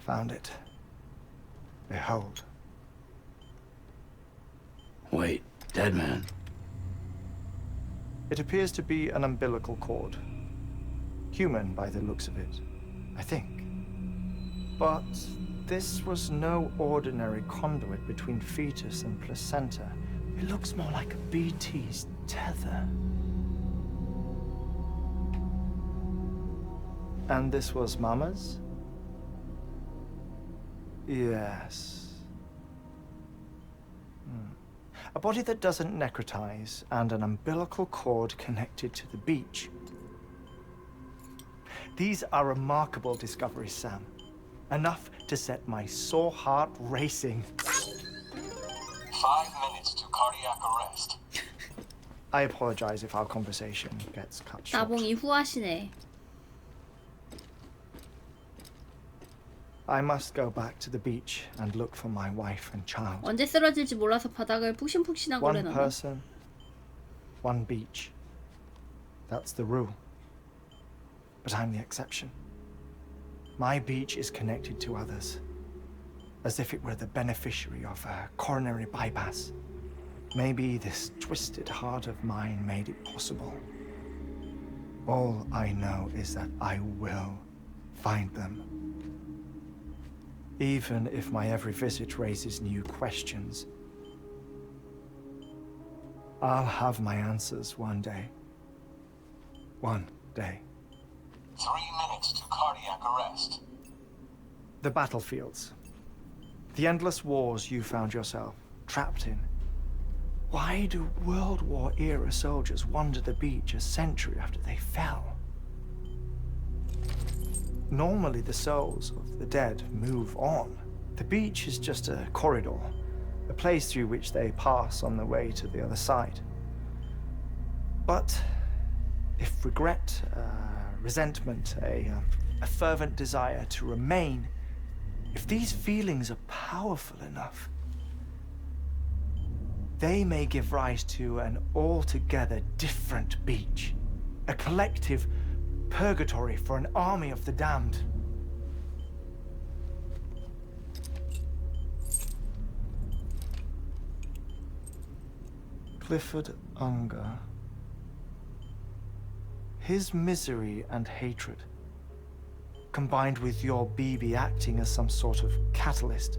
Found it. Behold. Wait, dead man. It appears to be an umbilical cord. Human by the looks of it, I think. But this was no ordinary conduit between fetus and placenta. It looks more like a BT's tether. And this was Mama's? Yes. A body that doesn't necrotize and an umbilical cord connected to the beach. These are remarkable discoveries, Sam. Enough to set my sore heart racing. 5 minutes to cardiac arrest. I apologize if our conversation gets cut short. 나봉이 후하시네. I must go back to the beach and look for my wife and child. 언제 쓰러질지 몰라서 바닥을 푹신푹신하고 One 오래놨네. person, one beach. That's the rule. But I'm the exception. My beach is connected to others, as if it were the beneficiary of a coronary bypass. Maybe this twisted heart of mine made it possible. All I know is that I will find them. Even if my every visit raises new questions, I'll have my answers one day. One day. 3 minutes to cardiac arrest. The battlefields. The endless wars you found yourself trapped in. Why do World War era soldiers wander the beach a century after they fell? Normally the souls of the dead move on. The beach is just a corridor, a place through which they pass on the way to the other side. But if regret, resentment, a fervent desire to remain, if these feelings are powerful enough, they may give rise to an altogether different beach, a collective purgatory for an army of the damned. Clifford Unger. His misery and hatred, combined with your BB acting as some sort of catalyst,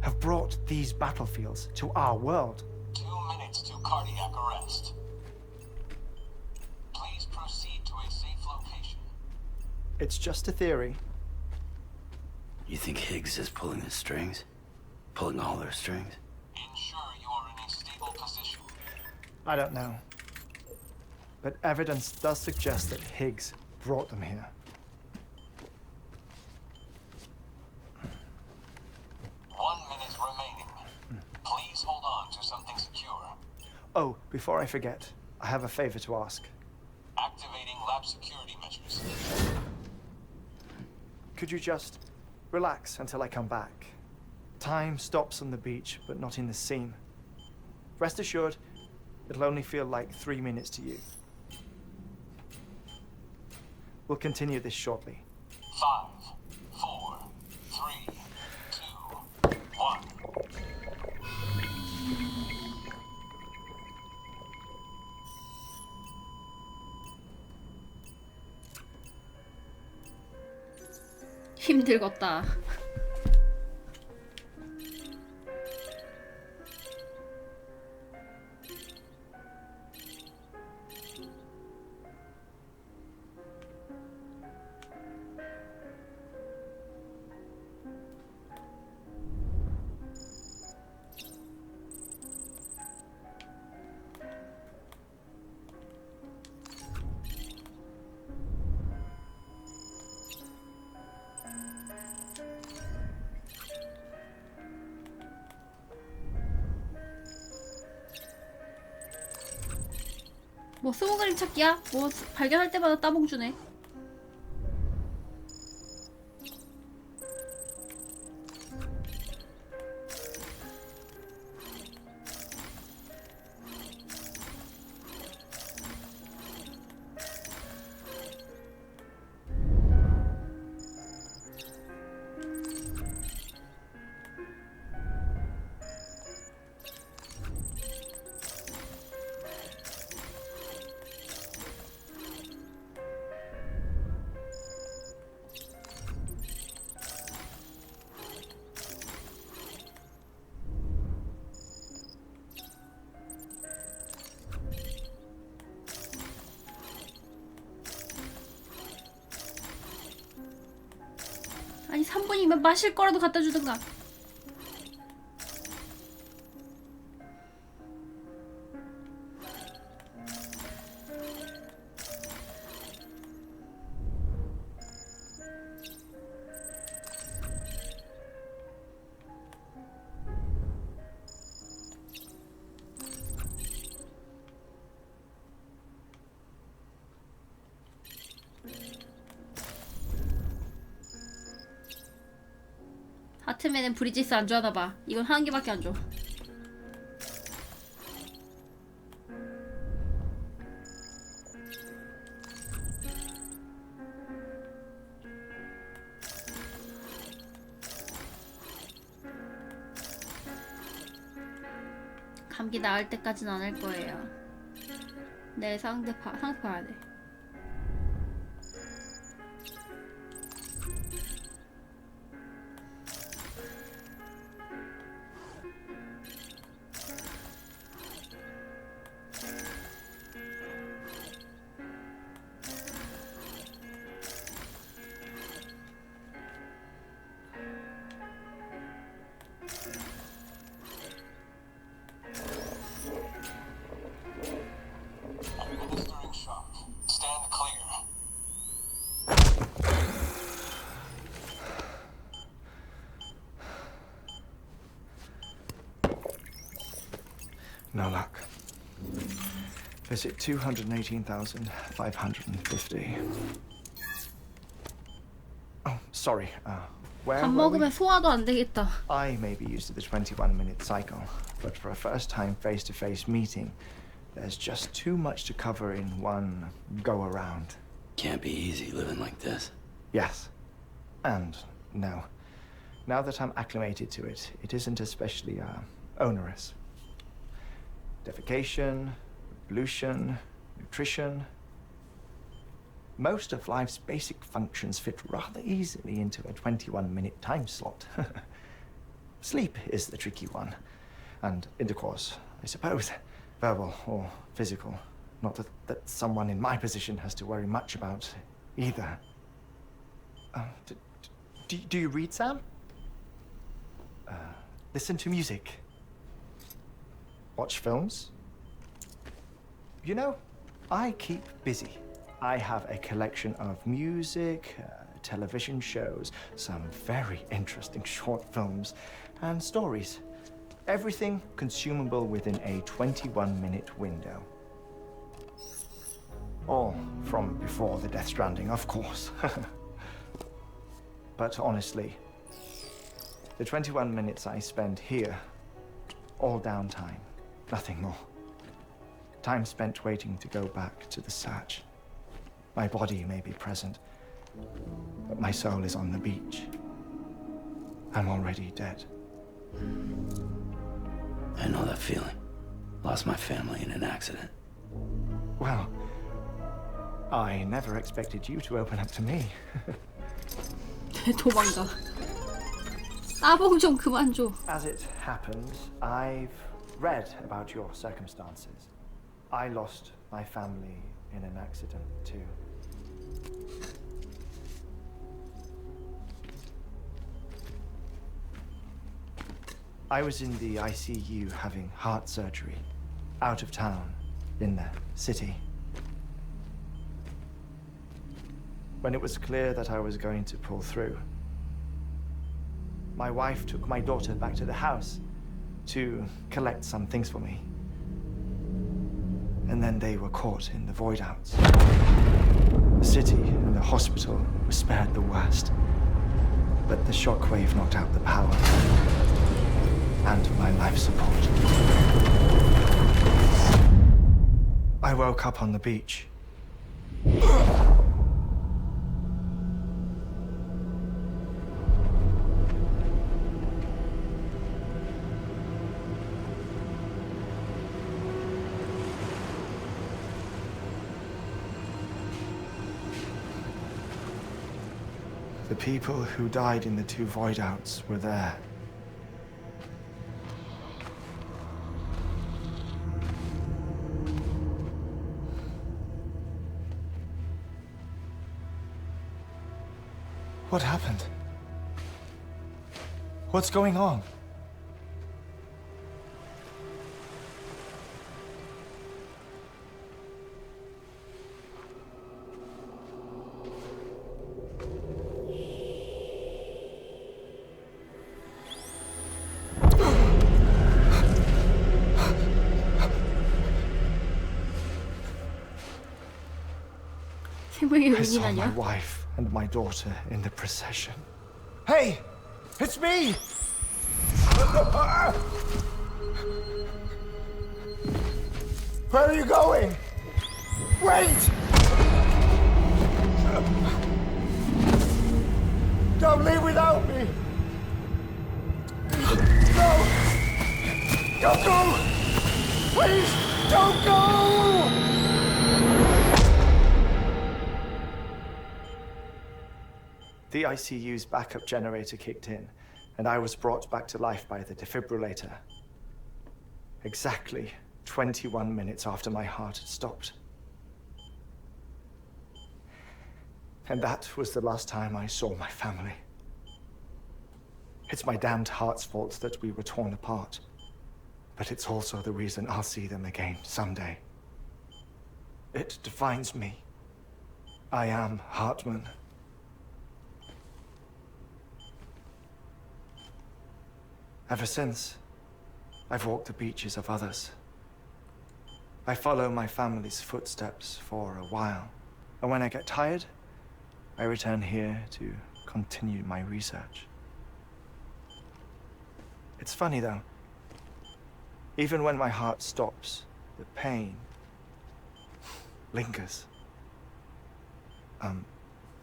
have brought these battlefields to our world. 2 minutes to cardiac arrest. Please proceed to a safe location. It's just a theory. You think Higgs is pulling the strings? Pulling all their strings? Ensure you are in a stable position. I don't know. But evidence does suggest that Higgs brought them here. 1 minute remaining. Please hold on to something secure. Oh, before I forget, I have a favor to ask. Activating lab security measures. Could you just relax until I come back? Time stops on the beach, but not in the scene. Rest assured, it'll only feel like 3 minutes to you. We'll continue this shortly. 5, 4, 3, 2, 1. 힘들겠다. 뭐 스무 그림 찾기야? 뭐 발견할 때마다 따봉 주네. 아니 3분이면 마실 거라도 갖다 주든가. 하트맨은 브리지스 안 좋아하나봐. 이건 한 개밖에 안 줘. 감기 나을 때까지는 안 할 거예요. 내일 상대 봐야 돼. Administering shock. Stand clear. No luck. Visit 218,550. Oh, sorry. Where 밥 were we? 먹으면 소화도 안 되겠다. I may be used to the 21-minute cycle, but for a first-time face-to-face meeting, there's just too much to cover in one go-around. Can't be easy living like this. Yes. And no. Now that I'm acclimated to it, it isn't especially onerous. Defecation, pollution, nutrition. Most of life's basic functions fit rather easily into a 21-minute time slot. Sleep is the tricky one. And intercourse, I suppose. Verbal or physical. Not that someone in my position has to worry much about either. Do you read, Sam? Listen to music. Watch films. You know, I keep busy. I have a collection of music, television shows, some very interesting short films, and stories. Everything consumable within a 21-minute window. All from before the Death Stranding, of course. But honestly, the 21 minutes I spend here, all downtime, nothing more. Time spent waiting to go back to the search. My body may be present, but my soul is on the beach. I'm already dead. I know that feeling. Lost my family in an accident. Well, I never expected you to open up to me. 도망가. 따봉 좀 그만 줘. As it happens, I've read about your circumstances. I lost my family in an accident too. I was in the ICU having heart surgery, out of town, in the city. When it was clear that I was going to pull through, my wife took my daughter back to the house to collect some things for me. And then they were caught in the void outs. The city and the hospital were spared the worst, but the shockwave knocked out the power and my life support. I woke up on the beach. The people who died in the two void outs were there. What happened? What's going on? 생명의 I saw my 은인아냐? wife and my daughter in the procession. Hey! It's me! Where are you going? Wait! Don't leave without me! No! Don't go! Please, don't go! The ICU's backup generator kicked in, and I was brought back to life by the defibrillator. Exactly 21 minutes after my heart had stopped. And that was the last time I saw my family. It's my damned heart's fault that we were torn apart. But it's also the reason I'll see them again someday. It defines me. I am Hartman. Ever since, I've walked the beaches of others. I follow my family's footsteps for a while, and when I get tired, I return here to continue my research. It's funny though. Even when my heart stops, the pain lingers.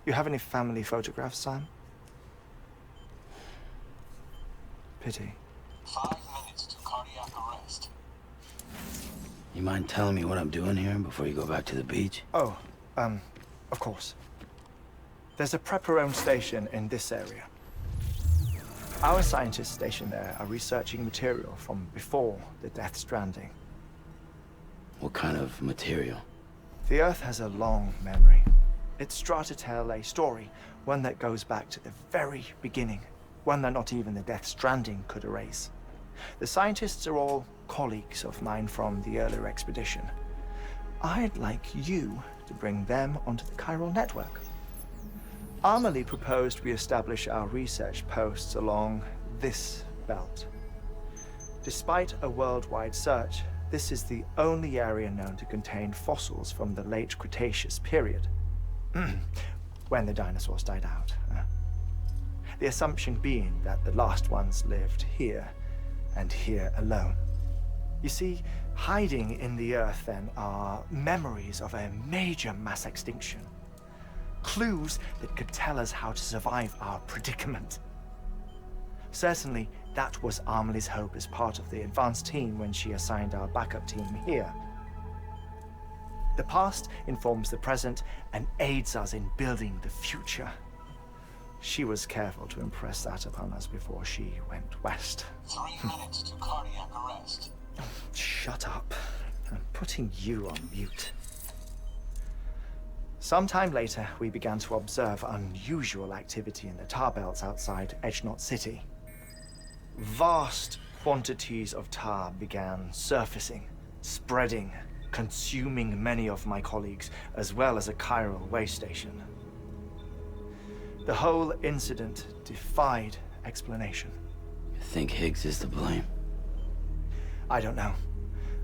You have any family photographs, Sam? Pity. 5 minutes to cardiac arrest. You mind telling me what I'm doing here before you go back to the beach? Oh, of course. There's a prepper-owned station in this area. Our scientists stationed there are researching material from before the Death Stranding. What kind of material? The Earth has a long memory. It's trying to tell a story, one that goes back to the very beginning, one that not even the Death Stranding could erase. The scientists are all colleagues of mine from the earlier expedition. I'd like you to bring them onto the chiral network. Amelie proposed we establish our research posts along this belt. Despite a worldwide search, this is the only area known to contain fossils from the late Cretaceous period, when the dinosaurs died out. The assumption being that the last ones lived here, and here alone. You see, hiding in the Earth then are memories of a major mass extinction. Clues that could tell us how to survive our predicament. Certainly, that was Amelie's hope as part of the advanced team when she assigned our backup team here. The past informs the present and aids us in building the future. She was careful to impress that upon us before she went west. 3 minutes to cardiac arrest. Shut up. I'm putting you on mute. Sometime later, we began to observe unusual activity in the tar belts outside Edgenot City. Vast quantities of tar began surfacing, spreading, consuming many of my colleagues, as well as a chiral way station. The whole incident defied explanation. You think Higgs is to blame? I don't know,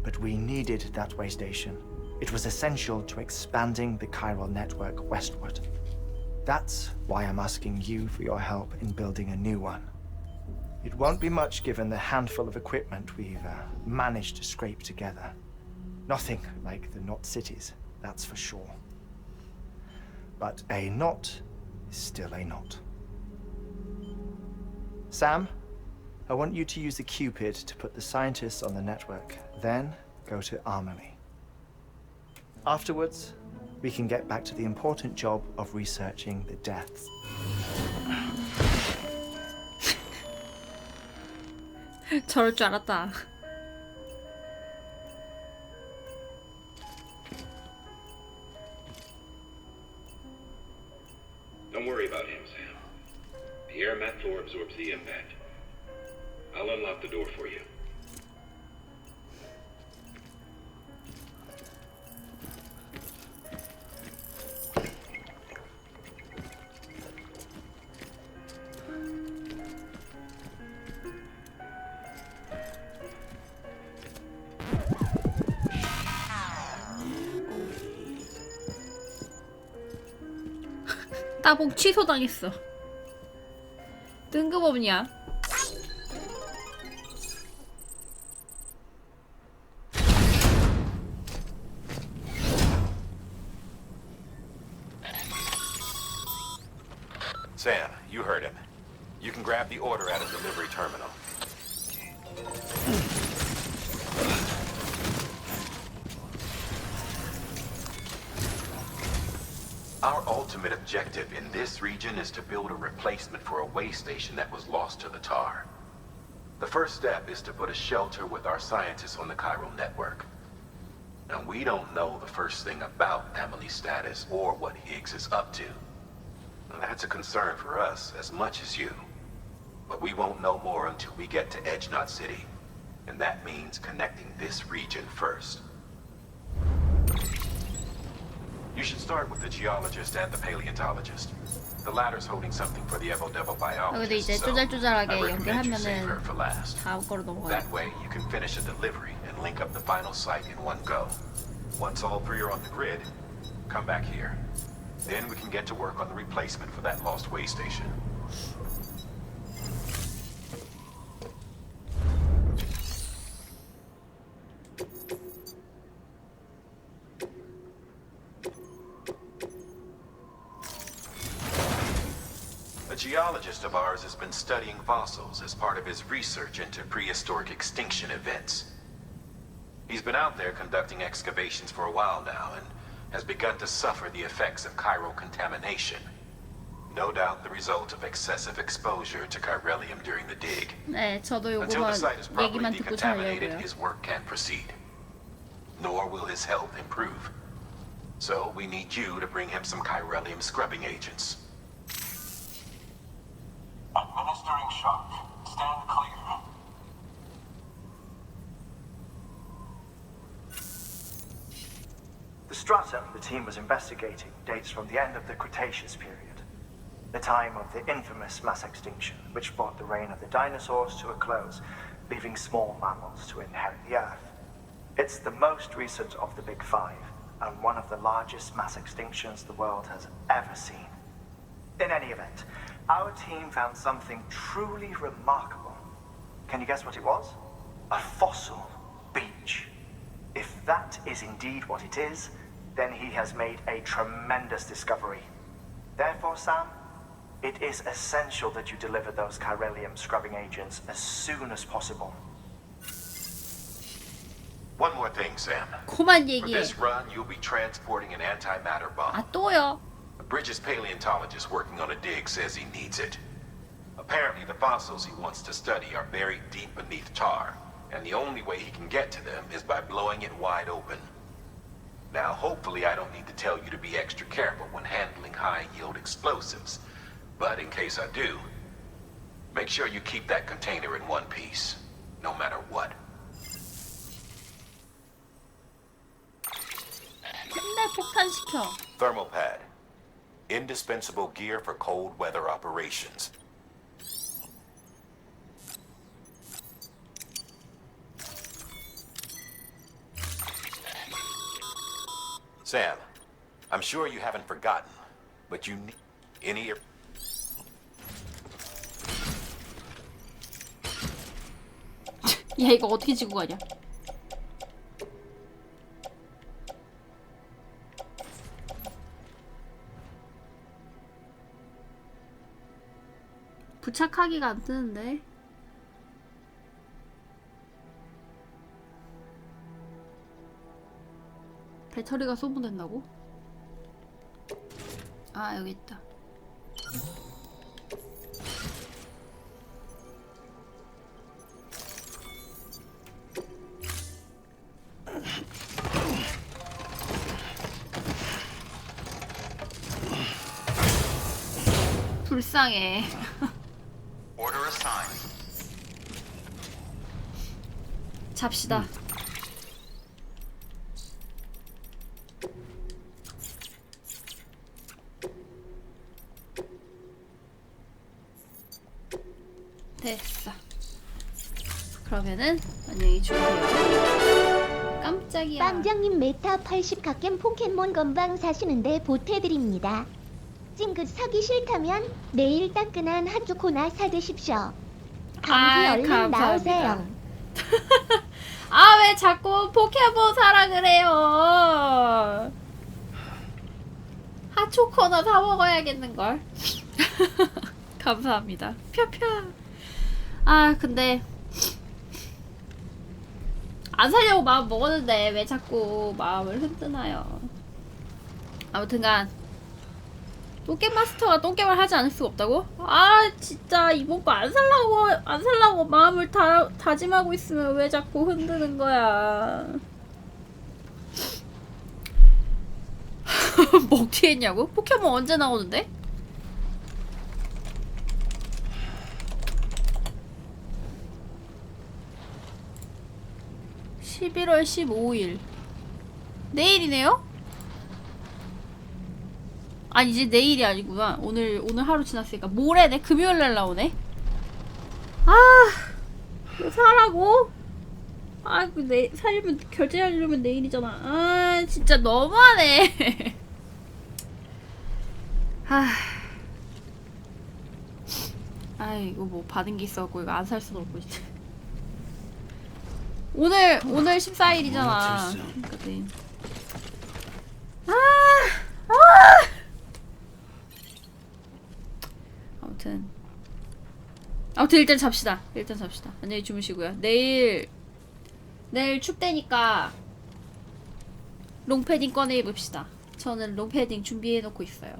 but we needed that way station. It was essential to expanding the chiral network westward. That's why I'm asking you for your help in building a new one. It won't be much given the handful of equipment we've managed to scrape together. Nothing like the knot cities, that's for sure. But a knot is still a knot. Sam, I want you to use the Cupid to put the scientists on the network, then go to Amelie. Afterwards, we can get back to the important job of researching the deaths. 저럴 줄 알았다. Don't worry about him, Sam. The air mat floor absorbs the impact. I'll unlock the door for you. 따봉 취소당했어. 뜬금없냐? Sam, you heard him. You can grab the order at a delivery terminal. Our ultimate objective in this region is to build a replacement for a way station that was lost to the tar. The first step is to put a shelter with our scientists on the chiral network. Now, we don't know the first thing about Emily's status or what Higgs is up to. Now, that's a concern for us as much as you. But we won't know more until we get to Edge Knot City. And that means connecting this region first. You should start with the geologist and the paleontologist. The latter's holding something for the Evo-Devo 여기도 이제 biologist, so 쪼잘쪼잘하게 I recommend you save 연결하면은 her for last. 다음 거로 넘어가요. That way, you can finish a delivery and link up the final site in one go. Once all three are on the grid, come back here. Then we can get to work on the replacement for that lost way station. A geologist of ours has been studying fossils as part of his research into prehistoric extinction events. He's been out there conducting excavations for a while now and has begun to suffer the effects of chiral contamination. No doubt the result of excessive exposure to chiralium during the dig. 네, 저도 Until the 요거만 site is properly 얘기만 듣고 decontaminated, 자려고요. his work can't proceed. Nor will his health improve. So we need you to bring him some chiralium scrubbing agents. Administering shock. Stand clear. The stratum the team was investigating dates from the end of the Cretaceous period, the time of the infamous mass extinction, which brought the reign of the dinosaurs to a close, leaving small mammals to inherit the Earth. It's the most recent of the Big Five, and one of the largest mass extinctions the world has ever seen. In any event, our team found something truly remarkable. Can you guess what it was? A fossil beach. If that is indeed what it is, then he has made a tremendous discovery. Therefore, Sam, it is essential that you deliver those chiralium scrubbing agents as soon as possible. One more thing, Sam. 그만 For 얘기해. this run, you'll be transporting an antimatter bomb. 아 또요? Bridges' paleontologist working on a dig says he needs it. Apparently, the fossils he wants to study are buried deep beneath tar, and the only way he can get to them is by blowing it wide open. Now, hopefully I don't need to tell you to be extra careful when handling high-yield explosives, but in case I do, make sure you keep that container in one piece, no matter what. 맨날 폭탄시켜. Thermal pad. Indispensable gear for cold weather operations. Sam, I'm sure you haven't forgotten, but you need any... 야 이거 어떻게 지고 가냐? 부착하기가 안 뜨는데. 배터리가 소모된다고? 아 여기 있다. 불쌍해. Order assigned. 잡시다. 됐어. 그러면은 안녕히 주무세요. 깜짝이야. 빵장님 메타 80 갓겜 포켓몬 건방 사시는데 보태드립니다. 찡긋 사기 싫다면 내일 따끈한 핫초코나 사드십시오. 감기 얼른 감사합니다. 나으세요. 아, 왜 자꾸 포켓몬 사라 그래요? 핫초코나 사 먹어야겠는걸. 감사합니다. 펴펴. 아, 근데 안 사려고 마음 먹었는데 왜 자꾸 마음을 흔드나요? 아무튼간 똥겜마스터가 똥겜을 하지 않을 수가 없다고? 아, 진짜 이번 거 안 살라고 마음을 다짐하고 있으면 왜 자꾸 흔드는 거야? 먹튀했냐고? 포켓몬 언제 나오는데? (11월 15일) 내일이네요? 아, 이제 내일이 아니구나. 오늘 하루 지났으니까 모레네. 금요일날 나오네. 아, 뭐 사라고? 아, 살려면 결제하려면 내일이잖아. 아, 진짜 너무하네. 이거 뭐 받은 게 있어갖고 이거 안 살 수도 없고 진짜. 오늘 14일이잖아. 그러니까 아무튼 일단 잡시다. 안녕히 주무시고요. 내일 춥대니까 롱패딩 꺼내 입읍시다. 저는 롱패딩 준비해놓고 있어요.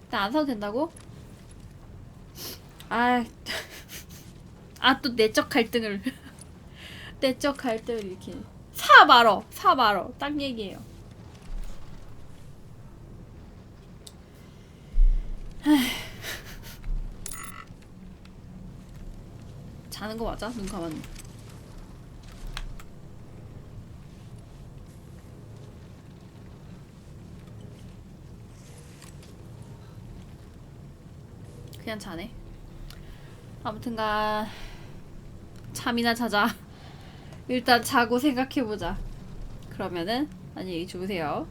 일단 안 사도 된다고? 또 내적 갈등을 이렇게 사 말어 딱 얘기해요. 자는 거 맞아? 눈 감았네. 그냥 자네. 아무튼간 잠이나 자자. 일단 자고 생각해보자. 그러면은 안녕히 주무세요.